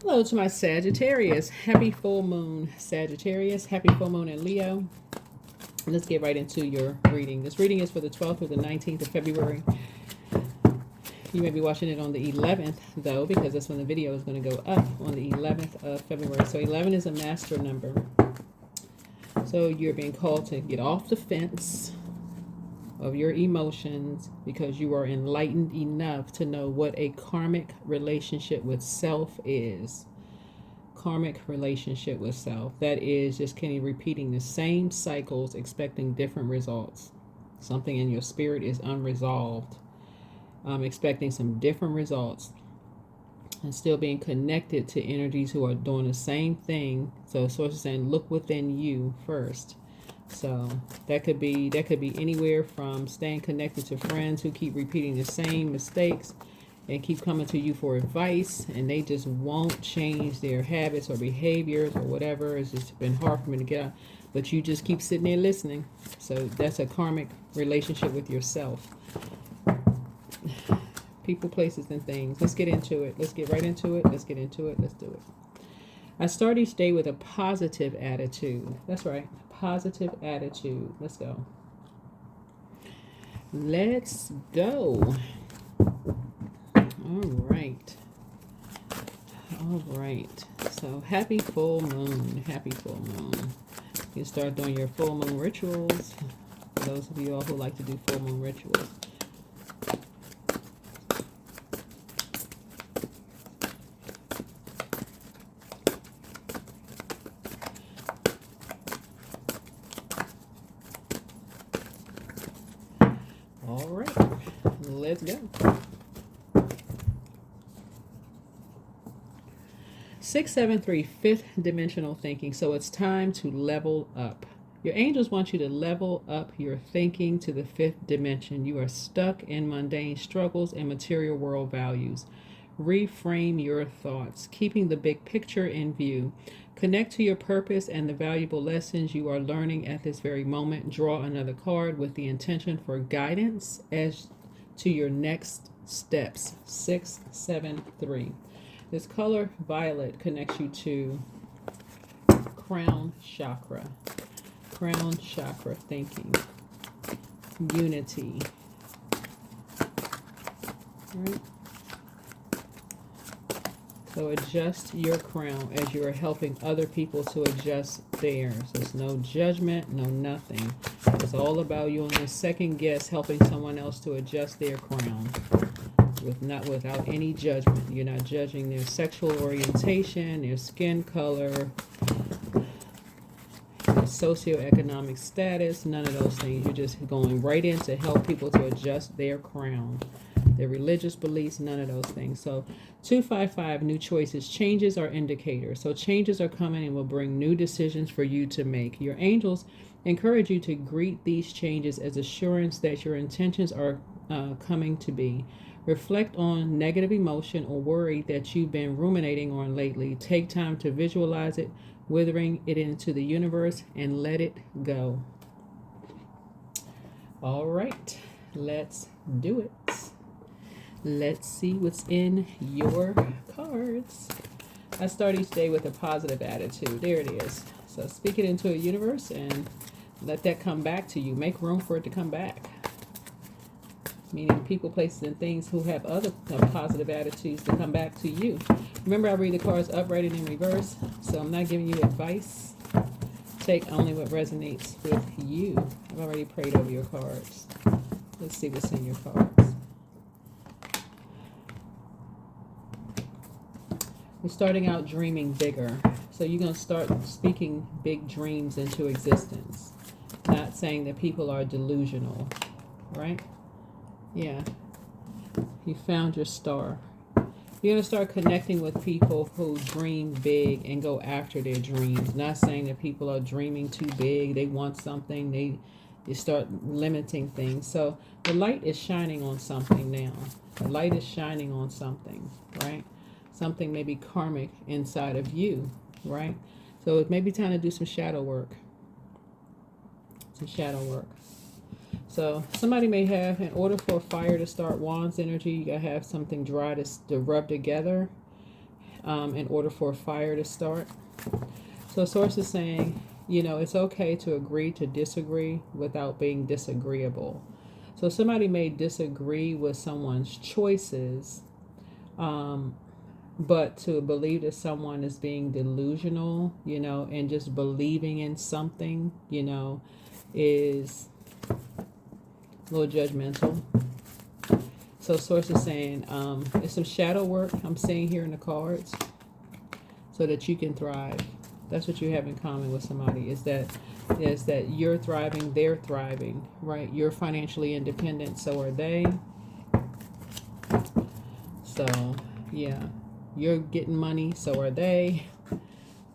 Hello to my Sagittarius. Happy full moon, Sagittarius. Happy full moon in Leo. Let's get right into your reading. This reading is for the 12th through the 19th of February. You may be watching it on the 11th, though, because that's when the video is going to go up, on the 11th of February. So 11 is a master number. So you're being called to get off the fence of your emotions because you are enlightened enough to know what a karmic relationship with self is. Karmic relationship with self. That is just repeating the same cycles, expecting different results. Something in your spirit is unresolved. Expecting some different results and still being connected to energies who are doing the same thing. So source is saying, look within you first. So that could be anywhere from staying connected to friends who keep repeating the same mistakes and keep coming to you for advice, and they just won't change their habits or behaviors or whatever. It's just been hard for me to get out, but you just keep sitting there listening. So that's a karmic relationship with yourself. People, places, and things. Let's get into it. Let's get right into it. Let's get into it. Let's do it. I start each day with a positive attitude. That's right. Positive attitude. Let's go. Let's go. All right. All right. So happy full moon. Happy full moon. You start doing your full moon rituals. For those of you all who like to do full moon rituals. All right, let's go. 673, fifth dimensional thinking. So it's time to level up. Your angels want you to level up your thinking to the fifth dimension. You are stuck in mundane struggles and material world values. Reframe your thoughts, keeping the big picture in view. Connect to your purpose and the valuable lessons you are learning at this very moment. Draw another card with the intention for guidance as to your next steps. 673. This color violet connects you to crown chakra. Crown chakra thinking. Unity. All right. So adjust your crown as you are helping other people to adjust theirs. There's no judgment, no nothing. It's all about you on your second guess helping someone else to adjust their crown without any judgment. You're not judging their sexual orientation, their skin color, their socioeconomic status, none of those things. You're just going right in to help people to adjust their crown. Their religious beliefs, none of those things. So 255, new choices. Changes are indicators. So changes are coming and will bring new decisions for you to make. Your angels encourage you to greet these changes as assurance that your intentions are coming to be. Reflect on negative emotion or worry that you've been ruminating on lately. Take time to visualize it, withering it into the universe, and let it go. All right, let's do it. Let's see what's in your cards. I start each day with a positive attitude. There it is. So speak it into a universe and let that come back to you. Make room for it to come back. Meaning people, places, and things who have other positive attitudes to come back to you. Remember, I read the cards upright and in reverse, so I'm not giving you advice. Take only what resonates with you. I've already prayed over your cards. Let's see what's in your cards. We're starting out dreaming bigger. So you're going to start speaking big dreams into existence. Not saying that people are delusional, right? Yeah. You found your star. You're going to start connecting with people who dream big and go after their dreams. Not saying that people are dreaming too big. They want something. They start limiting things. So the light is shining on something now. The light is shining on something, right? Something may be karmic inside of you, right? So it may be time to do some shadow work. Some shadow work. So somebody may have, in order for fire to start Wands energy, you gotta have something dry to rub together. in order for a fire to start. So source is saying, you know, it's okay to agree to disagree without being disagreeable. So somebody may disagree with someone's choices, but to believe that someone is being delusional, you know, and just believing in something, you know, is a little judgmental. So source is saying it's some shadow work I'm seeing here in the cards so that you can thrive. That's what you have in common with somebody, is that you're thriving, they're thriving, right? You're financially independent, so are they. So, yeah, you're getting money, so are they,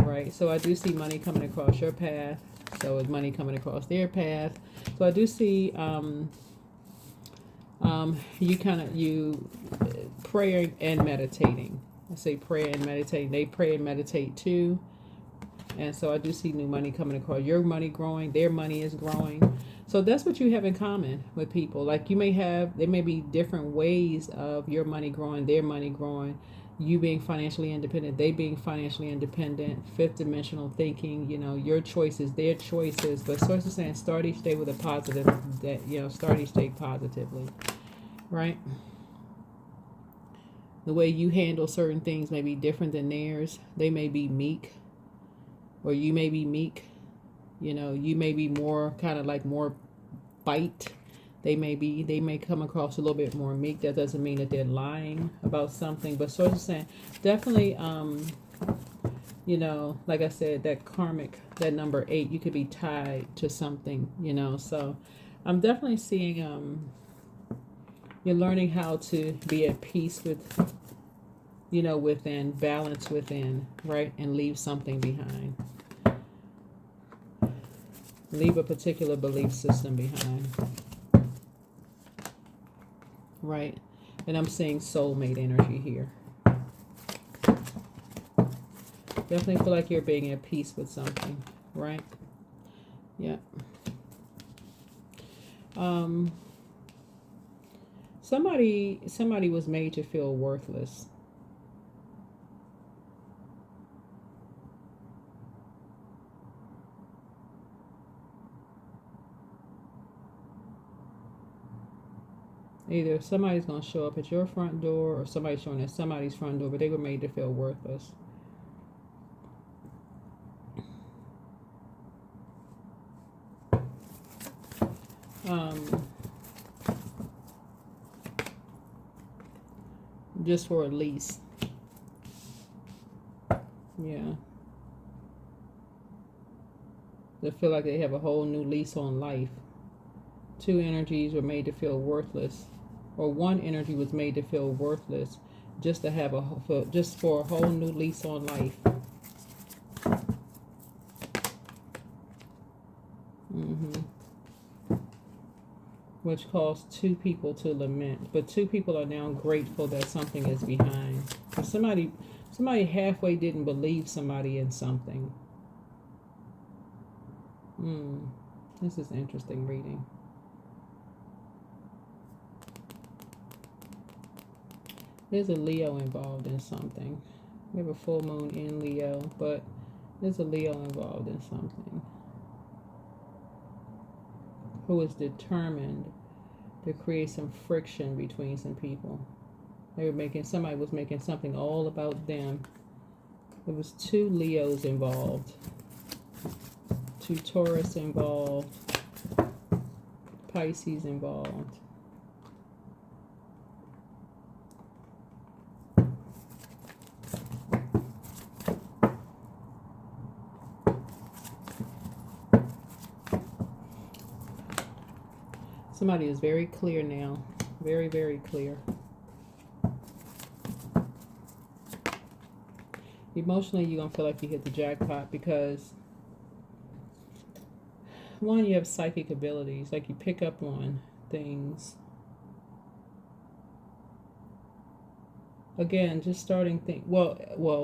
right? So I do see money coming across your path, so is money coming across their path. So I do see you praying and meditating. I say pray and meditate. They pray and meditate too. And so I do see new money coming across. Your money growing, their money is growing. So that's what you have in common with people. Like there may be different ways of your money growing, their money growing, you being financially independent, they being financially independent, fifth dimensional thinking, you know, your choices, their choices. But source is saying start each day with a positive, that, you know, start each day positively, right? The way you handle certain things may be different than theirs. They may be meek, or you may be meek. You know, you may be more kind of like more bite. They may come across a little bit more meek. That doesn't mean that they're lying about something, but sort of saying definitely, you know, like I said, that karmic, that number 8, you could be tied to something, you know. So I'm definitely seeing you're learning how to be at peace with, you know, within, balance within, right, and leave something behind. Leave a particular belief system behind, right? And I'm seeing soulmate energy here. Definitely feel like you're being at peace with something, right? Yeah. Somebody was made to feel worthless. Either somebody's going to show up at your front door or somebody's showing at somebody's front door, but they were made to feel worthless. Just for a lease. Yeah. They feel like they have a whole new lease on life. Two energies were made to feel worthless, or one energy was made to feel worthless, just to have just for a whole new lease on life. Which caused two people to lament, but two people are now grateful that something is behind. Somebody halfway didn't believe somebody in something. This is interesting reading. There's a Leo involved in something. We have a full moon in Leo, but there's a Leo involved in something, who is determined to create some friction between some people. Somebody was making something all about them. There was two Leos involved, two Taurus involved, Pisces involved. Somebody is very clear now. Very, very clear. Emotionally, you're going to feel like you hit the jackpot because, one, you have psychic abilities. Like you pick up on things. Again, just starting things. Well,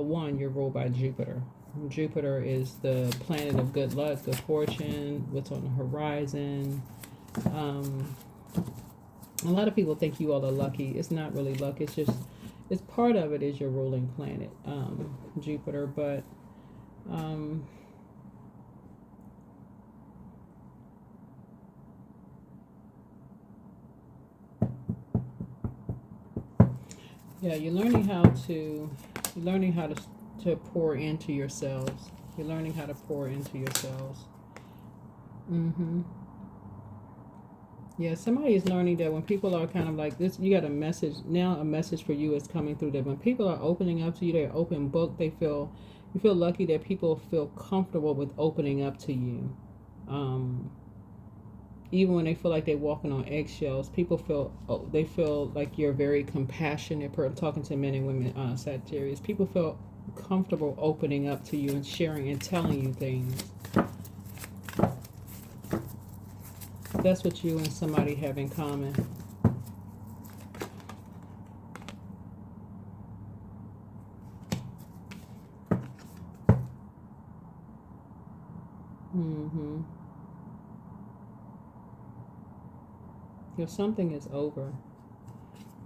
one, you're ruled by Jupiter. Jupiter is the planet of good luck, good fortune, what's on the horizon. A lot of people think you all are lucky. It's not really luck. It's just it's part of it is your ruling planet, Jupiter, but yeah, you're learning how to pour into yourselves. You're learning how to pour into yourselves. Yeah, somebody is learning that when people are kind of like this, you got a message now. A message for you is coming through, that when people are opening up to you, they're open book. You feel lucky that people feel comfortable with opening up to you. Even when they feel like they're walking on eggshells, people feel like you're very compassionate. I'm talking to men and women, Sagittarius. People feel comfortable opening up to you and sharing and telling you things. That's what you and somebody have in common. Yeah, something is over.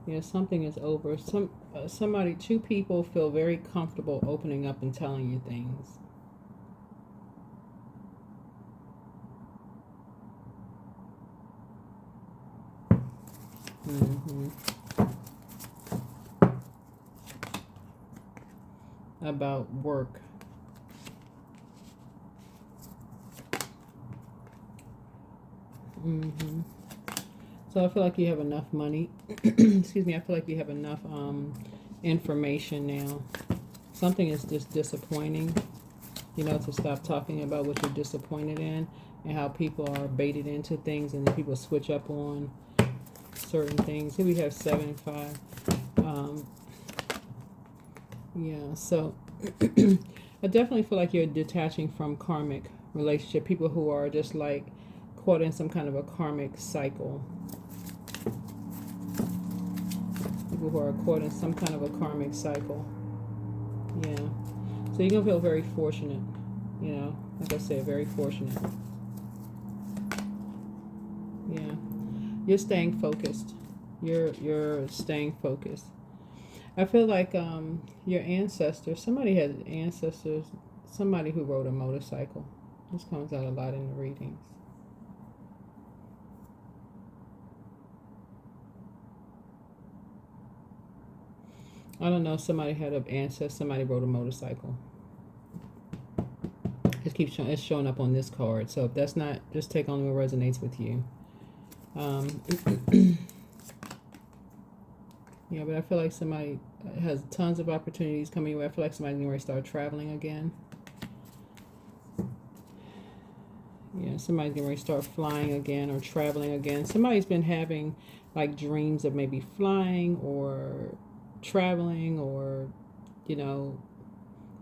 Yeah, something is over. Two people feel very comfortable opening up and telling you things. About work. So I feel like you have enough money. Excuse me. I feel like you have enough information now. Something is just disappointing. To stop talking about what you're disappointed in and how people are baited into things and people switch up on certain things. Here we have 7 and 5. Yeah, so I definitely feel like you're detaching from karmic relationship. People who are just like caught in some kind of a karmic cycle. People who are caught in some kind of a karmic cycle. Yeah. So you're going to feel very fortunate. Like I said, very fortunate. Yeah. You're staying focused. You're staying focused. I feel like your ancestors, somebody had ancestors, somebody who rode a motorcycle. This comes out a lot in the readings. I don't know, somebody had an ancestor, somebody rode a motorcycle. It's showing up on this card. So if that's not, just take on what resonates with you. Yeah, but I feel like somebody has tons of opportunities coming away. I feel like somebody's going to start traveling again. Yeah, somebody's going to start flying again or traveling again. Somebody's been having like dreams of maybe flying or traveling or,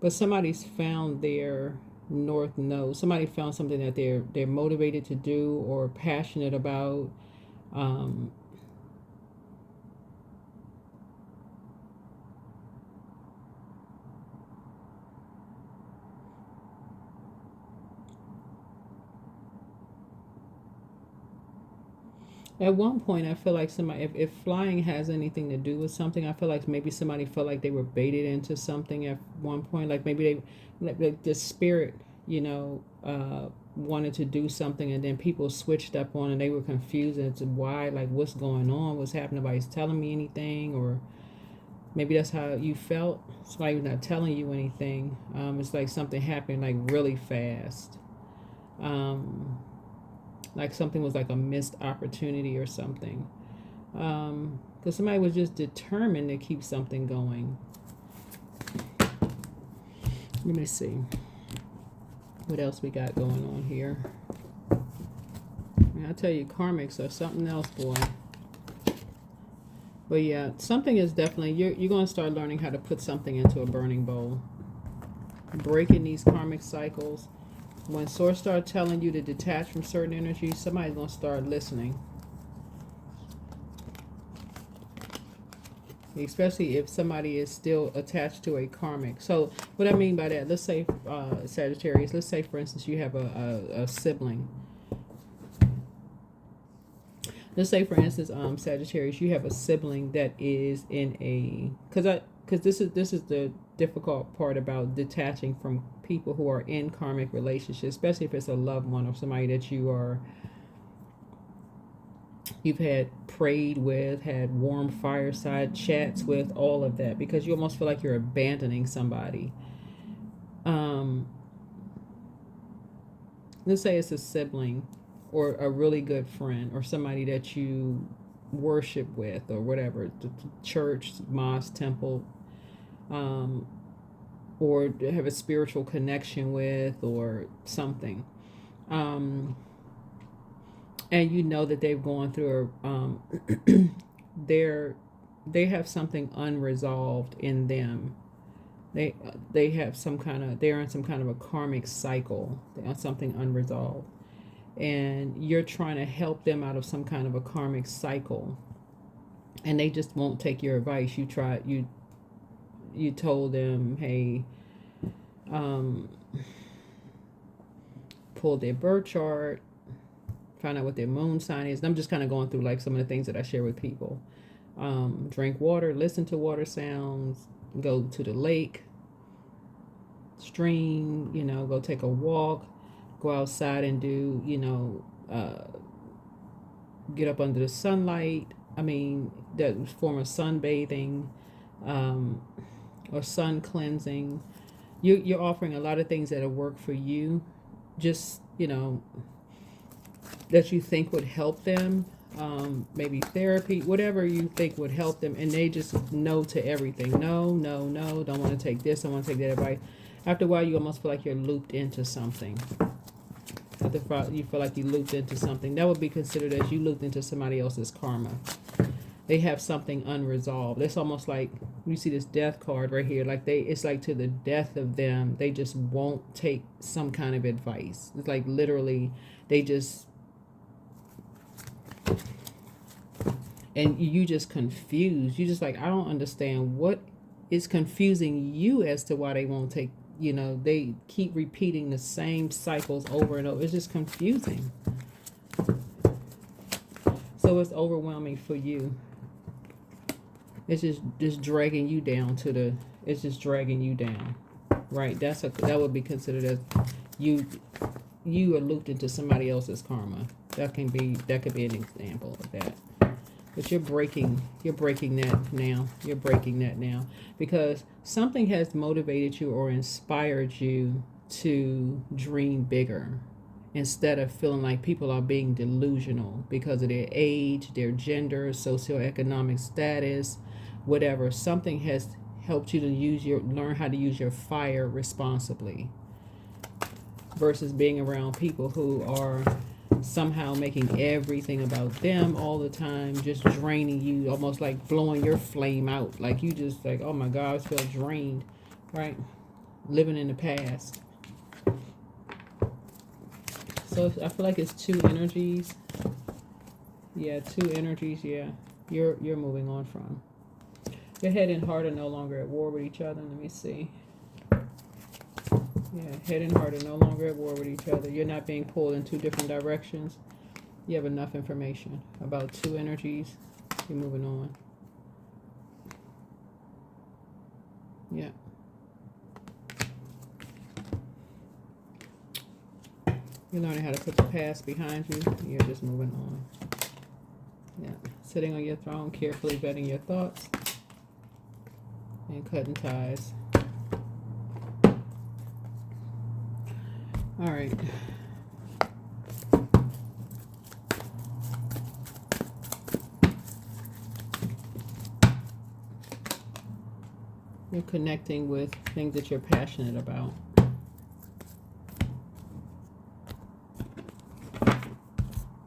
but somebody's found their north node. Somebody found something that they're motivated to do or passionate about. At one point, I feel like somebody, if flying has anything to do with something, I feel like maybe somebody felt like they were baited into something at one point. Like maybe like the spirit, wanted to do something, and then people switched up on, and they were confused as to why, like what's going on, what's happening, nobody's telling me anything, or maybe that's how you felt. Somebody's not telling you anything. It's like something happened like really fast. Like something was like a missed opportunity or something. Because somebody was just determined to keep something going. Let me see. What else we got going on here? I tell you, karmics are something else, boy. But yeah, something is definitely, you're going to start learning how to put something into a burning bowl. Breaking these karmic cycles. When source starts telling you to detach from certain energies, somebody's going to start listening. Especially if somebody is still attached to a karmic. So what I mean by that, let's say Sagittarius, let's say for instance you have a sibling. Let's say, for instance, Sagittarius, you have a sibling that is in a, because this is the difficult part about detaching from people who are in karmic relationships, especially if it's a loved one or somebody that you've had prayed with, had warm fireside chats with, all of that, because you almost feel like you're abandoning somebody. Let's say it's a sibling or a really good friend or somebody that you worship with or whatever, the church, mosque, temple, or have a spiritual connection with or something. And you know that they've gone through they have something unresolved in them. They have they're in some kind of a karmic cycle. They have something unresolved, and you're trying to help them out of some kind of a karmic cycle, and they just won't take your advice. You told them, hey, pull their birth chart, find out what their moon sign is. And I'm just kind of going through like some of the things that I share with people. Drink water, listen to water sounds, go to the lake, stream, go take a walk, go outside and do, get up under the sunlight. I mean, that form of sunbathing, or sun cleansing. You're offering a lot of things that'll work for you, just, that you think would help them. Maybe therapy, whatever you think would help them, and they just no to everything. No, don't want to take this, don't want to take that advice. After a while, you almost feel like you're looped into something. You feel like you looped into something. That would be considered as you looped into somebody else's karma. They have something unresolved. It's almost like you see this death card right here. Like it's like to the death of them, they just won't take some kind of advice. It's like literally, they just, and you just confused. You just like, I don't understand what is confusing you as to why they won't take. They keep repeating the same cycles over and over. It's just confusing. So it's overwhelming for you. It's just dragging you down it's just dragging you down. Right? That would be considered as you are looped into somebody else's karma. That could be an example of that. But you're breaking that now. You're breaking that now because something has motivated you or inspired you to dream bigger instead of feeling like people are being delusional because of their age, their gender, socioeconomic status, whatever. Something has helped you to learn how to use your fire responsibly versus being around people who are somehow making everything about them all the time, just draining you, almost like blowing your flame out. Like you just like, oh my God, I feel drained, right? Living in the past. So I feel like it's two energies. Yeah, two energies. Yeah, you're moving on from. Your head and heart are no longer at war with each other. Let me see. Yeah, head and heart are no longer at war with each other. You're not being pulled in two different directions. You have enough information about two energies. You're moving on. Yeah. You're learning how to put the past behind you. You're just moving on. Yeah. Sitting on your throne, carefully vetting your thoughts and cutting ties. All right. You're connecting with things that you're passionate about.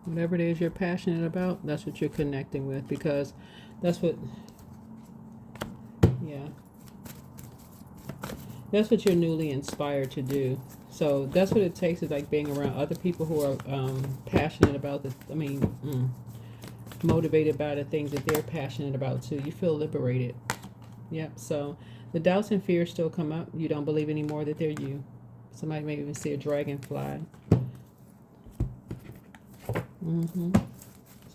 Whatever it is you're passionate about, that's what you're connecting with because that's what, yeah. That's what you're newly inspired to do. So that's what it takes, is like being around other people who are passionate about motivated by the things that they're passionate about too. You feel liberated. Yep. So the doubts and fears still come up. You don't believe anymore that they're you. Somebody may even see a dragonfly.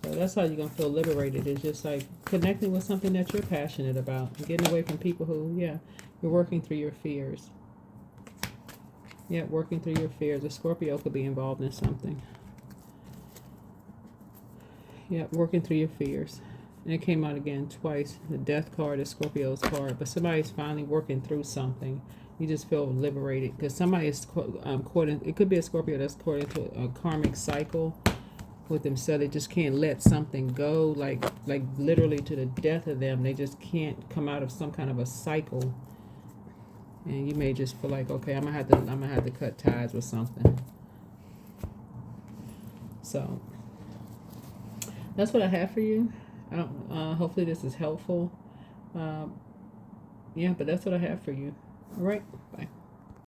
So that's how you're going to feel liberated. It's just like connecting with something that you're passionate about. And getting away from people who, yeah, you're working through your fears. Yeah, working through your fears. A Scorpio could be involved in something. Yeah, working through your fears. And it came out again twice. The death card is Scorpio's card. But somebody's finally working through something. You just feel liberated. Because somebody is caught in, it could be a Scorpio that's caught into a karmic cycle with themselves. They just can't let something go. Like literally to the death of them. They just can't come out of some kind of a cycle. And you may just feel like, okay, I'm gonna have to cut ties with something. So that's what I have for you. I don't. Hopefully this is helpful. Yeah, but that's what I have for you. All right. Bye.